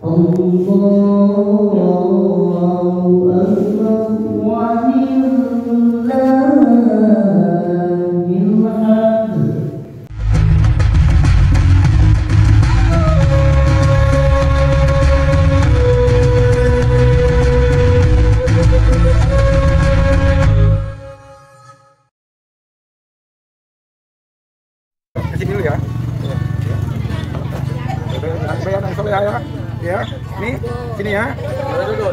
Kasih dulu ya. Bayar yang soleh ya. Ya, nih sini ya.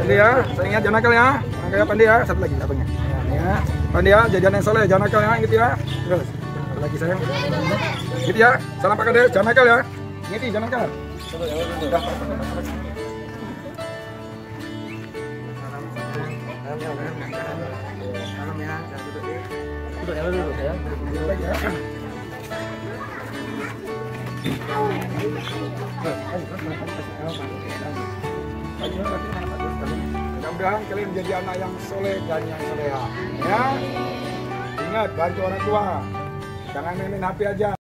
Ini ya, sayangnya jangan nakal ya. Kayak pandai ya, satu lagi abangnya. Ya, pandai ya, jadian yang soleh, jangan nakal ya, gitu ya. Terus, satu lagi sayang. Gitu ya, salam Pak Kades, jangan nakal ya. Gitu, jangan nakal. Mudah-mudahan kalian menjadi anak yang soleh dan yang soleha. Ya, ingat bantu orang tua. Jangan main HP aja.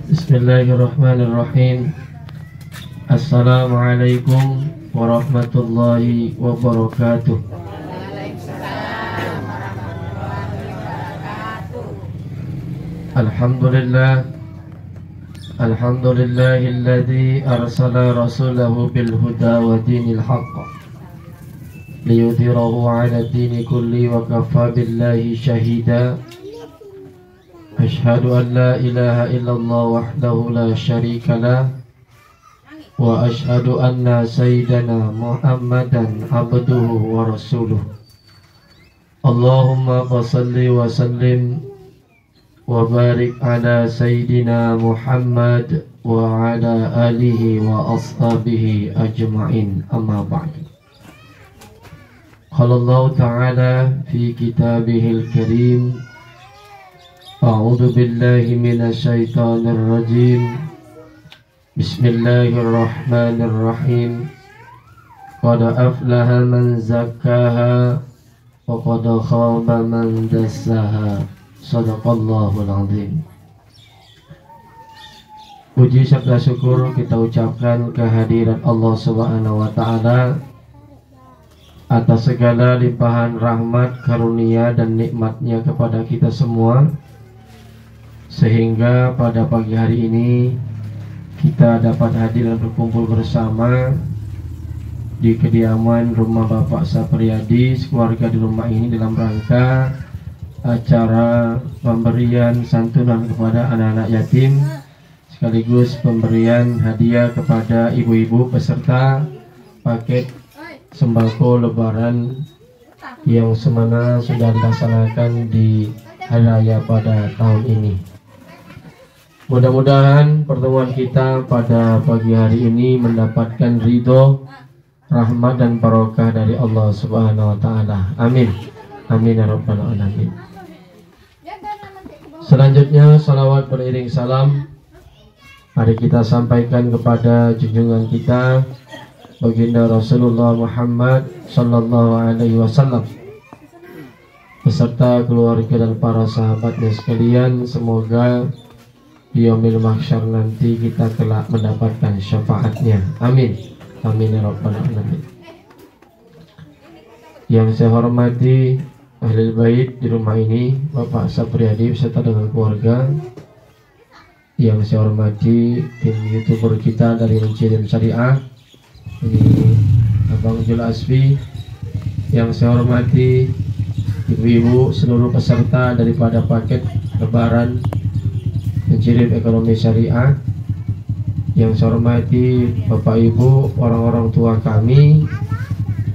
Bismillahirrahmanirrahim. Assalamualaikum warahmatullahi wabarakatuh. Alhamdulillah. Alhamdulillahilladzi arsala rasulahu bil huda wa dinil haqq liyudhhirahu 'ala ad-dini kulli wa kafa billahi shahida. Ashhadu an la ilaha illallah wahdahu la syarika lah wa ashhadu anna sayyidana Muhammadan abduhu wa rasuluh. Allahumma salli wa sallim wa barik ala sayyidina Muhammad wa ala alihi wa ashabihi ajma'in, amma ba'd. Qala Allah ta'ala fi kitabihil karim, a'udzu billahi minasy syaithanir rajim. Bismillahirrahmanirrahim. Qad aflaha man zakkaha wa qad khaba man dassaha. Shadaqallahul azim. Puji serta syukur kita ucapkan kehadirat Allah Subhanahu wa taala atas segala limpahan rahmat, karunia dan nikmatnya kepada kita semua, sehingga pada pagi hari ini kita dapat hadir dan berkumpul bersama di kediaman rumah Bapak Sapriyadi, keluarga di rumah ini dalam rangka acara pemberian santunan kepada anak-anak yatim, sekaligus pemberian hadiah kepada ibu-ibu peserta paket sembako lebaran yang semana sudah dilaksanakan di hari raya pada tahun ini. Mudah-mudahan pertemuan kita pada pagi hari ini mendapatkan ridho, rahmat dan barokah dari Allah Subhanahu wa taala. Amin. Amin ya rabbal alamin. Selanjutnya salawat beriring salam mari kita sampaikan kepada junjungan kita baginda Rasulullah Muhammad sallallahu alaihi wasallam beserta keluarga dan para sahabatnya sekalian. Semoga di yaumil mahsyar nanti kita kelak mendapatkan syafaatnya. Amin. Amin ya rabbal alamin. Yang saya hormati ahli bait di rumah ini, Bapak Sapriyadi beserta dengan keluarga. Yang saya hormati tim YouTuber kita dari Mencirim Syariah, ini Abang Jul Asfi. Yang saya hormati ibu-ibu seluruh peserta daripada paket lebaran Mencirim Ekonomi Syariah. Yang saya hormati Bapak Ibu, orang-orang tua kami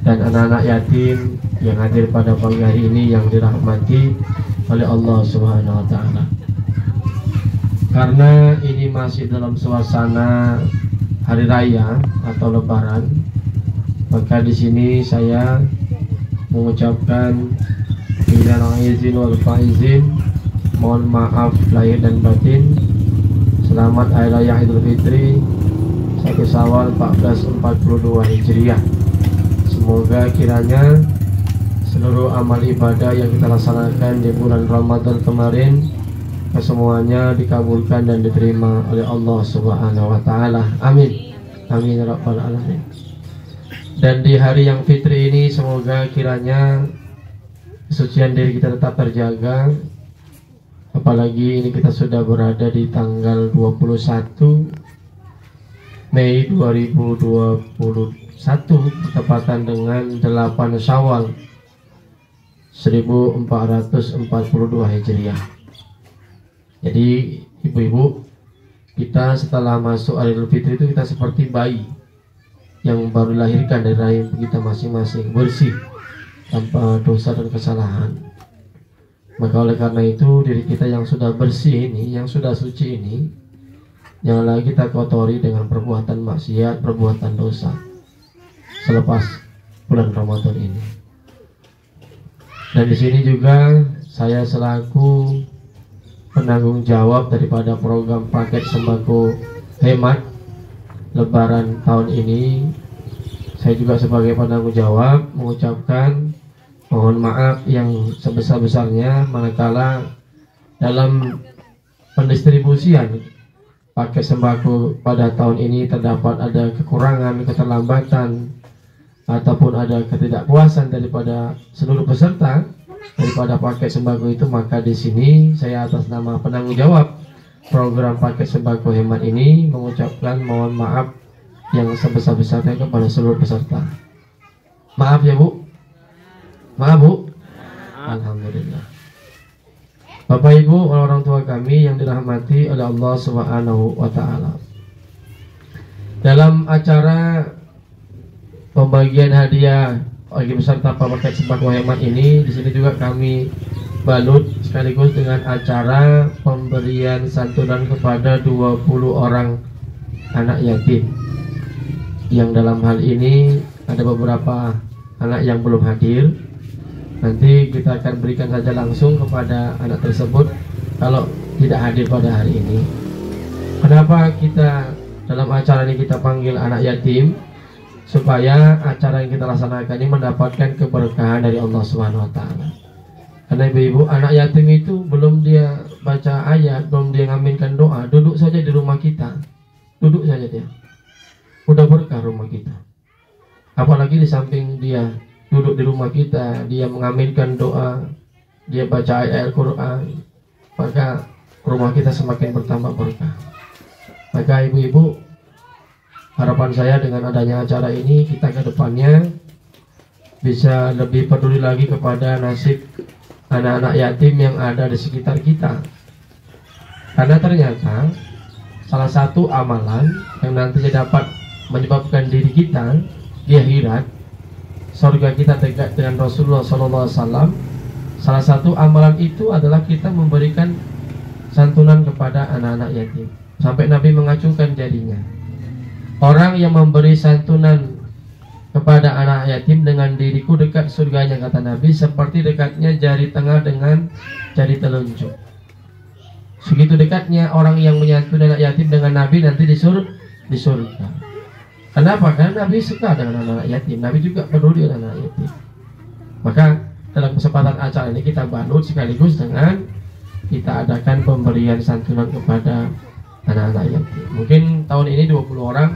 dan anak-anak yatim yang hadir pada pagi hari ini yang dirahmati oleh Allah Subhanahu wa taala. Karena ini masih dalam suasana hari raya atau lebaran, maka di sini saya mengucapkan minal aizin wal faizin, mohon maaf lahir dan batin. Selamat Hari Raya Idul Fitri 1 Syawal 1442 Hijriah. Semoga kiranya seluruh amal ibadah yang kita laksanakan di bulan Ramadan kemarin kesemuanya dikabulkan dan diterima oleh Allah Subhanahu wa taala. Amin. Amin ya rabbal alamin. Dan di hari yang fitri ini semoga kiranya kesucian diri kita tetap terjaga. Apalagi ini kita sudah berada di tanggal 21 Mei 2021 bertepatan dengan 8 Syawal 1442 Hijriah. Jadi ibu-ibu, kita setelah masuk Idul Fitri itu kita seperti bayi yang baru dilahirkan dari rahim kita masing-masing, bersih tanpa dosa dan kesalahan. Maka oleh karena itu diri kita yang sudah bersih ini, yang sudah suci ini, jangan lagi kita kotori dengan perbuatan maksiat, perbuatan dosa selepas bulan Ramadan ini. Dan di sini juga saya selaku penanggung jawab daripada program paket sembako hemat Lebaran tahun ini, saya juga sebagai penanggung jawab mengucapkan mohon maaf yang sebesar-besarnya manakala dalam pendistribusian paket sembako pada tahun ini terdapat ada kekurangan, keterlambatan, ataupun ada ketidakpuasan daripada seluruh peserta daripada paket sembako itu. Maka di sini saya atas nama penanggung jawab program paket sembako hemat ini mengucapkan mohon maaf yang sebesar-besarnya kepada seluruh peserta. Maaf ya Bu. Maaf Bu. Alhamdulillah. Bapak Ibu, orang tua kami yang dirahmati oleh Allah Subhanahu wa taala. Dalam acara pembagian hadiah bagi peserta paket sembako hemat ini, di sini juga kami balut sekaligus dengan acara pemberian santunan kepada 20 orang anak yatim. Yang dalam hal ini ada beberapa anak yang belum hadir. Nanti kita akan berikan saja langsung kepada anak tersebut kalau tidak hadir pada hari ini. Kenapa kita dalam acara ini kita panggil anak yatim? Supaya acara yang kita laksanakan ini mendapatkan keberkahan dari Allah Subhanahu wa taala. Karena ibu-ibu, anak yatim itu belum dia baca ayat, belum dia ngaminkan doa, duduk saja di rumah kita. Duduk saja dia. Udah berkah rumah kita. Apalagi di samping dia duduk di rumah kita, dia mengaminkan doa, dia baca ayat Al-Quran, maka rumah kita semakin bertambah berkah. Maka ibu-ibu, harapan saya dengan adanya acara ini, kita ke depannya bisa lebih peduli lagi kepada nasib anak-anak yatim yang ada di sekitar kita. Karena ternyata salah satu amalan yang nantinya dapat menyebabkan diri kita di akhirat, surga kita dekat dengan Rasulullah SAW. Salah satu amalan itu adalah kita memberikan santunan kepada anak-anak yatim. Sampai Nabi mengacungkan jarinya. Orang yang memberi santunan kepada anak yatim dengan diriku dekat surganya, kata Nabi, seperti dekatnya jari tengah dengan jari telunjuk. Segitu dekatnya orang yang menyantuni anak yatim dengan Nabi nanti di surga. Kenapa? Karena Nabi suka dengan anak yatim. Nabi juga peduli dengan anak yatim. Maka dalam kesempatan acara ini kita balut sekaligus dengan kita adakan pemberian santunan kepada anak-anak yatim. Mungkin tahun ini 20 orang,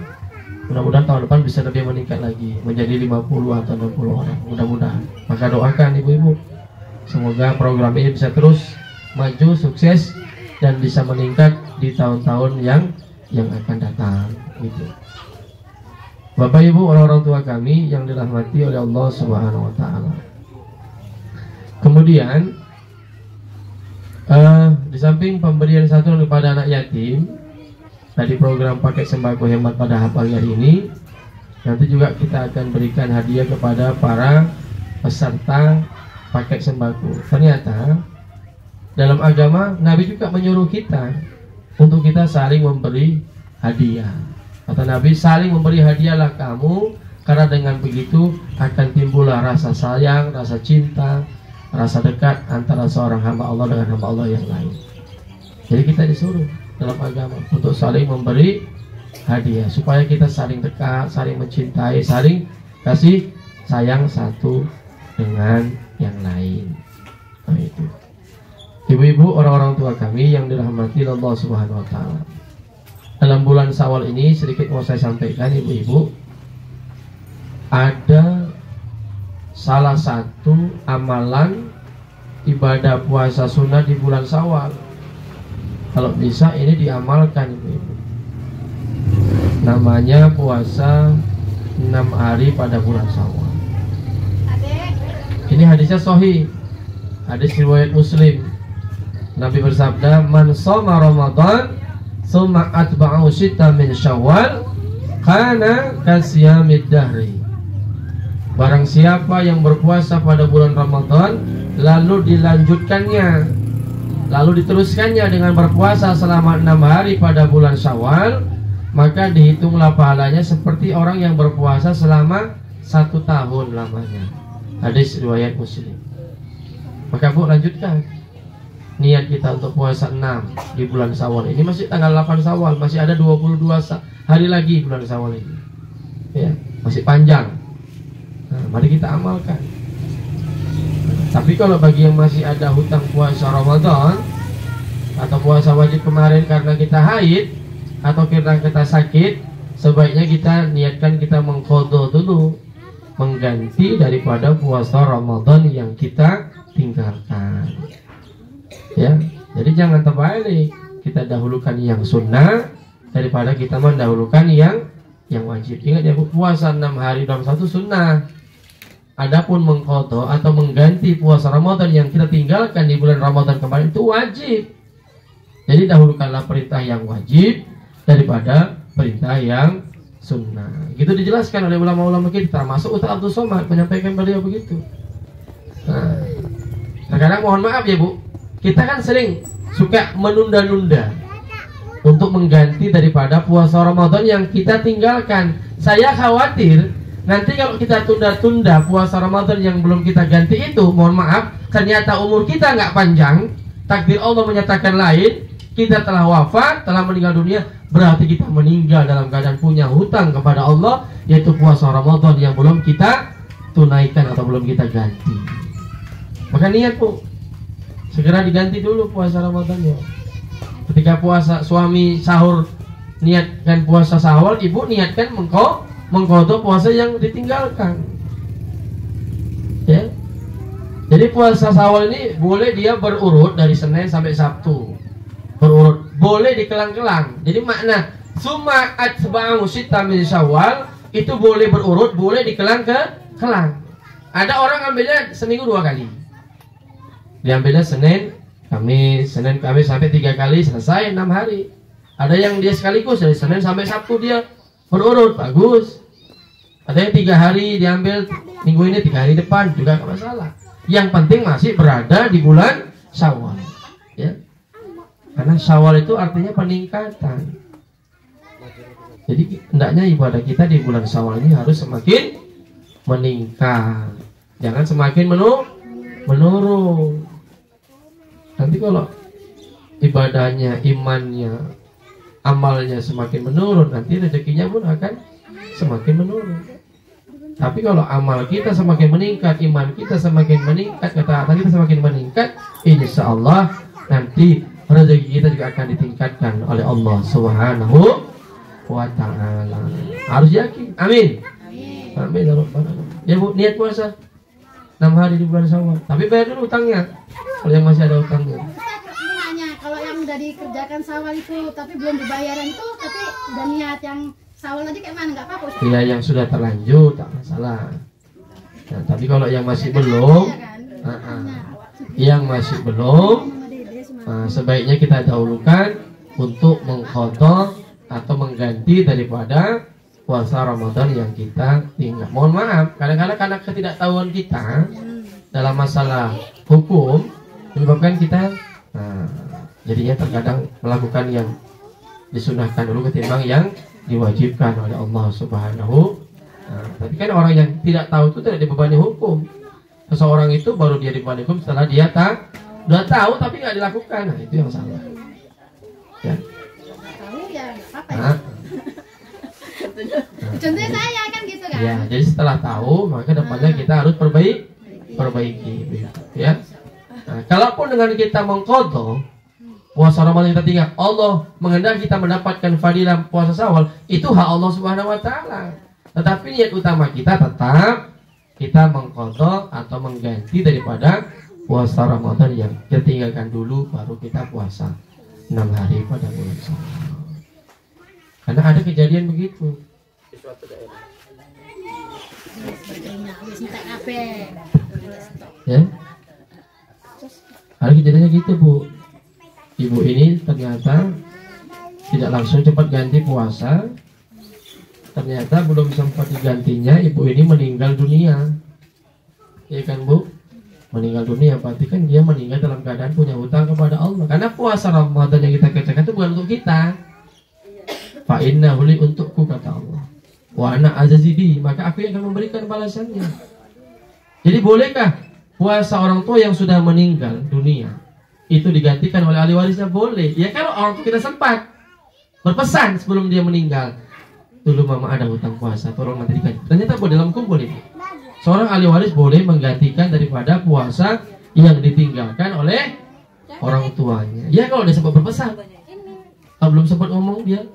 mudah-mudahan tahun depan bisa lebih meningkat lagi menjadi 50 atau 60 orang, mudah-mudahan. Maka doakan ibu-ibu, semoga program ini bisa terus maju, sukses, dan bisa meningkat di tahun-tahun yang akan datang gitu. Bapak Ibu, orang-orang tua kami yang dirahmati oleh Allah Subhanahu wa taala. Kemudian di samping pemberian santunan kepada anak yatim, tadi program paket sembako hemat pada pagi hari ini, nanti juga kita akan berikan hadiah kepada para peserta paket sembako. Ternyata dalam agama Nabi juga menyuruh kita untuk kita saling memberi hadiah. Kata Nabi, saling memberi hadiahlah kamu, karena dengan begitu akan timbullah rasa sayang, rasa cinta, rasa dekat antara seorang hamba Allah dengan hamba Allah yang lain. Jadi kita disuruh dalam agama untuk saling memberi hadiah supaya kita saling dekat, saling mencintai, saling kasih sayang satu dengan yang lain. Nah, itu. Ibu-ibu, orang-orang tua kami yang dirahmati Allah Subhanahu wa taala. Dalam bulan Syawal ini sedikit mau saya sampaikan, ibu-ibu, ada salah satu amalan ibadah puasa sunnah di bulan Syawal. Kalau bisa ini diamalkan, ibu-ibu. Namanya puasa 6 hari pada bulan Syawal. Ini hadisnya sahih. Hadis riwayat Muslim. Nabi bersabda, "Man shoma Ramadan tsumma atba'ahu sitta min Syawal kana kasyamid dahri." Barang siapa yang berpuasa pada bulan Ramadan lalu dilanjutkannya, lalu diteruskannya dengan berpuasa selama 6 hari pada bulan Syawal, maka dihitunglah pahalanya seperti orang yang berpuasa selama 1 tahun lamanya. Hadis riwayat Muslim. Maka Bu, lanjutkan niat kita untuk puasa 6 di bulan Syawal. Ini masih tanggal 8 Syawal, masih ada 22 hari lagi bulan Syawal ini. Ya, masih panjang. Nah, mari kita amalkan. Tapi kalau bagi yang masih ada hutang puasa Ramadan atau puasa wajib kemarin karena kita haid atau karena kita sakit, sebaiknya kita niatkan kita mengqadha dulu, mengganti daripada puasa Ramadan yang kita tinggalkan. Ya, jadi jangan terbalik. Kita dahulukan yang sunnah daripada kita mendahulukan yang wajib. Ingat ya, puasa 6 hari dalam satu sunnah. Adapun mengqadha atau mengganti puasa Ramadan yang kita tinggalkan di bulan Ramadan kemarin itu wajib. Jadi dahulukanlah perintah yang wajib daripada perintah yang sunnah. Gitu dijelaskan oleh ulama-ulama kita, termasuk Ustaz Abdul Somad menyampaikan beliau begitu. Nah, terkadang mohon maaf ya Bu, kita kan sering suka menunda-nunda untuk mengganti daripada puasa Ramadan yang kita tinggalkan. Saya khawatir nanti kalau kita tunda-tunda puasa Ramadan yang belum kita ganti itu, mohon maaf, ternyata umur kita nggak panjang, takdir Allah menyatakan lain, kita telah wafat, telah meninggal dunia, berarti kita meninggal dalam keadaan punya hutang kepada Allah, yaitu puasa Ramadan yang belum kita tunaikan atau belum kita ganti. Maka niat Bu, segera diganti dulu puasa Ramadannya. Ketika puasa suami sahur, niatkan puasa Syawal, ibu niatkan mengqadha puasa yang ditinggalkan. Ya. Jadi puasa Syawal ini boleh dia berurut dari Senin sampai Sabtu. Berurut, boleh dikelang-kelang. Jadi makna summa atba'u sitta min Syawal itu boleh berurut, boleh dikelang-kelang. Ada orang ambilnya seminggu 2 kali. Diambilnya Senin, Kamis sampai 3 kali, selesai 6 hari. Ada yang dia sekaligus dari Senin sampai Sabtu dia berurut, bagus. Ada yang 3 hari diambil minggu ini, 3 hari depan juga nggak masalah. Yang penting masih berada di bulan Syawal, ya. Karena Syawal itu artinya peningkatan. Jadi hendaknya ibadah kita di bulan Syawal ini harus semakin meningkat, jangan semakin menurun. Nanti kalau ibadahnya, imannya, amalnya semakin menurun, nanti rezekinya pun akan semakin menurun. Tapi kalau amal kita semakin meningkat, iman kita semakin meningkat, ketaatan kita semakin meningkat, insya Allah nanti rezeki kita juga akan ditingkatkan oleh Allah Subhanahu wa ta'ala. Harus yakin. Amin. Amin. Ya Bu, niat puasa 6 hari di bulan Syawal. Tapi bayar dulu utangnya. Kalau yang masih ada utangnya. Kalau yang udah dikerjakan Syawal itu tapi belum dibayaran itu, tapi udah niat yang Syawal aja kayak mana, nggak apa-apa? Iya, yang sudah terlanjur tak masalah. Nah, tapi kalau yang masih belum, yang masih belum, sebaiknya kita dahulukan untuk mengqadha atau mengganti daripada puasa Ramadan yang kita tinggal. Mohon maaf, kadang-kadang karena ketidaktahuan kita dalam masalah hukum menyebabkan kita jadinya terkadang melakukan yang disunahkan dulu ketimbang yang diwajibkan oleh Allah Subhanahu. Tapi kan orang yang tidak tahu itu tidak dibebani hukum. Seseorang itu baru dia dibebani hukum setelah dia udah tahu tapi nggak dilakukan. Nah, itu yang salah. Ya. Tahu ya apa ya? Contohnya saya kan gitu kan. Ya, jadi setelah tahu maka depannya kita harus perbaiki, ya. Nah, kalaupun dengan kita mengqadha puasa Ramadan kita tinggal, Allah menghendaki kita mendapatkan fadilah puasa Syawal, itu hak Allah Subhanahu wa taala. Tetapi niat utama kita tetap kita mengqadha atau mengganti daripada puasa Ramadan yang kita tinggalkan dulu, baru kita puasa 6 hari pada bulan Syawal. Karena ada kejadian begitu di suatu daerah. Ya, ada kejadiannya gitu, Bu. Ibu ini ternyata tidak langsung cepat ganti puasa. Ternyata belum sempat digantinya, ibu ini meninggal dunia. Iya kan, Bu? Meninggal dunia, berarti kan dia meninggal dalam keadaan punya hutang kepada Allah. Karena puasa Ramadan yang kita kerjakan itu bukan untuk kita. Fa innahu li, untukku, kata Allah. Wa ana azazibi, maka aku yang akan memberikan balasannya. Jadi bolehkah puasa orang tua yang sudah meninggal dunia itu digantikan oleh ahli warisnya? Boleh. Ya kalau orang tua kita sempat berpesan sebelum dia meninggal, dulu mama ada hutang puasa, tolong nanti diganti. Ternyata boleh, dalam hukum boleh. Seorang ahli waris boleh menggantikan daripada puasa yang ditinggalkan oleh orang tuanya. Ya kalau dia sempat berpesan. Kalau belum sempat ngomong dia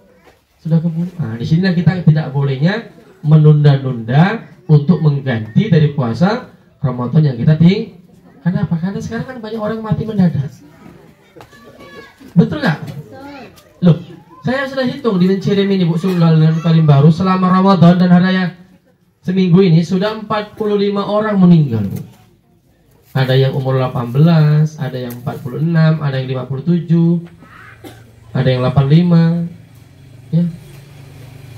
sudah keburu. Nah, di sini kita tidak bolehnya menunda-nunda untuk mengganti dari puasa Ramadan yang kita tinggal. Kenapa? Karena sekarang kan banyak orang mati mendadak. Betul nggak? Loh, saya sudah hitung di Mencirim ini, Bu Sunggal dan Kalimbaru, selama Ramadan dan hari raya seminggu ini sudah 45 orang meninggal, Bu. Ada yang umur 18, ada yang 46, ada yang 57, ada yang 85. Ya.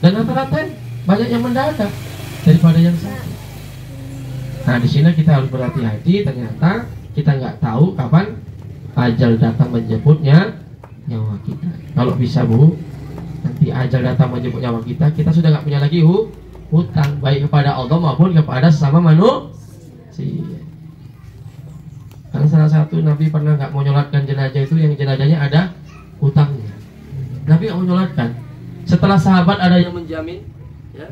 Dan rata-rata banyak yang mendadak daripada yang sakit. Nah, di sini kita harus berhati-hati. Ternyata kita nggak tahu kapan ajal datang menjemputnya nyawa kita. Kalau bisa, Bu, nanti ajal datang menjemput nyawa kita, kita sudah nggak punya lagi hutang, baik kepada Allah maupun kepada sesama manusia. Karena salah satu Nabi pernah nggak mau nyolatkan jenazah itu, yang jenazahnya ada hutangnya. Nabi nggak mau nyolatkan. Setelah sahabat ada yang menjamin, ya.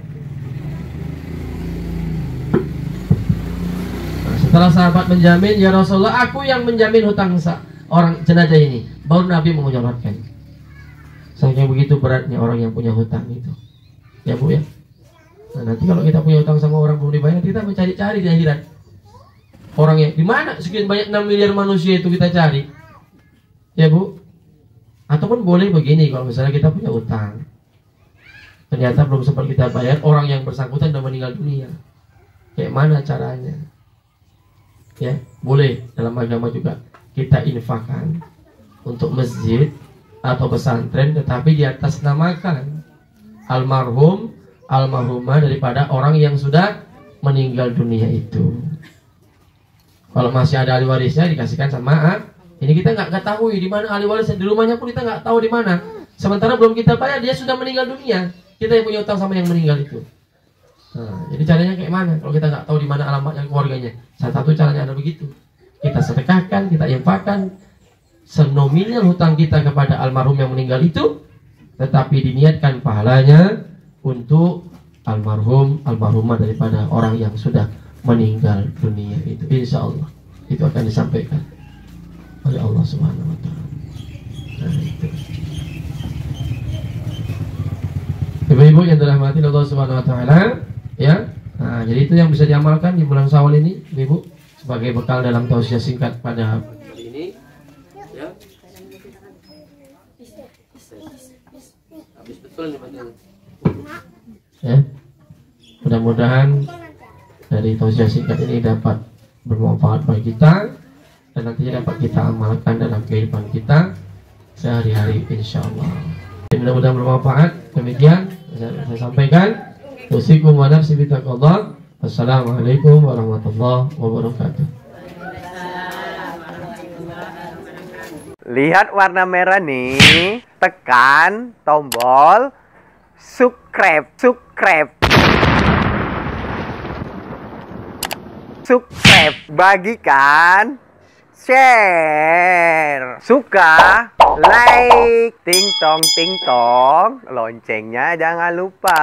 Nah, setelah sahabat menjamin, ya Rasulullah, aku yang menjamin hutang orang jenazah ini, baru Nabi mau nyolatkan. Saking begitu beratnya orang yang punya hutang itu, ya, Bu, ya. Nah, nanti kalau kita punya hutang sama orang belum dibayar, kita mencari-cari di akhirat. Orang yang di mana sekian banyak 6 miliar manusia itu kita cari, ya, Bu. Ataupun boleh begini, kalau misalnya kita punya hutang, ternyata belum sempat kita bayar, orang yang bersangkutan sudah meninggal dunia. Kayak mana caranya? Ya, boleh dalam agama juga kita infakkan untuk masjid atau pesantren, tetapi di atas namakan almarhum, almarhumah daripada orang yang sudah meninggal dunia itu. Kalau masih ada ahli warisnya dikasihkan sama ini, kita nggak ketahui di mana ahli warisnya, di rumahnya pun kita nggak tahu di mana. Sementara belum kita bayar, dia sudah meninggal dunia. Kita yang punya utang sama yang meninggal itu. Nah, jadi caranya kayak mana? Kalau kita nggak tahu di mana alamatnya keluarganya, salah satu caranya ada begitu. Kita sedekahkan, kita infakkan senominal hutang kita kepada almarhum yang meninggal itu, tetapi diniatkan pahalanya untuk almarhum, almarhumah daripada orang yang sudah meninggal dunia itu. Insya Allah itu akan disampaikan oleh Allah Subhanahu wa taala. Nah, itu. Ibu-ibu yang dirahmati Allah Subhanahu wa taala, ya. Nah, jadi itu yang bisa diamalkan di bulan Syawal ini, Ibu, sebagai bekal dalam tausiah singkat pada hari ini, ya. Habis betul nih materi. Ya. Mudah-mudahan dari tausiah singkat ini dapat bermanfaat bagi kita dan nantinya dapat kita amalkan dalam kehidupan kita sehari-hari, insyaallah. Mudah-mudahan bermanfaat. Demikian saya sampaikan. Usikum wa nafsi bitaqwallah. Wassalamualaikum warahmatullahi wabarakatuh. Lihat warna merah nih, tekan tombol subscribe. Bagikan share. Suka, like, ting tong, loncengnya jangan lupa.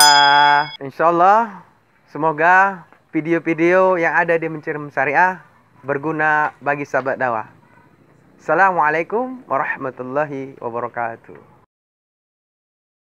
Insyaallah, semoga video-video yang ada di Mencium Syariah berguna bagi sahabat dakwah. Assalamualaikum warahmatullahi wabarakatuh.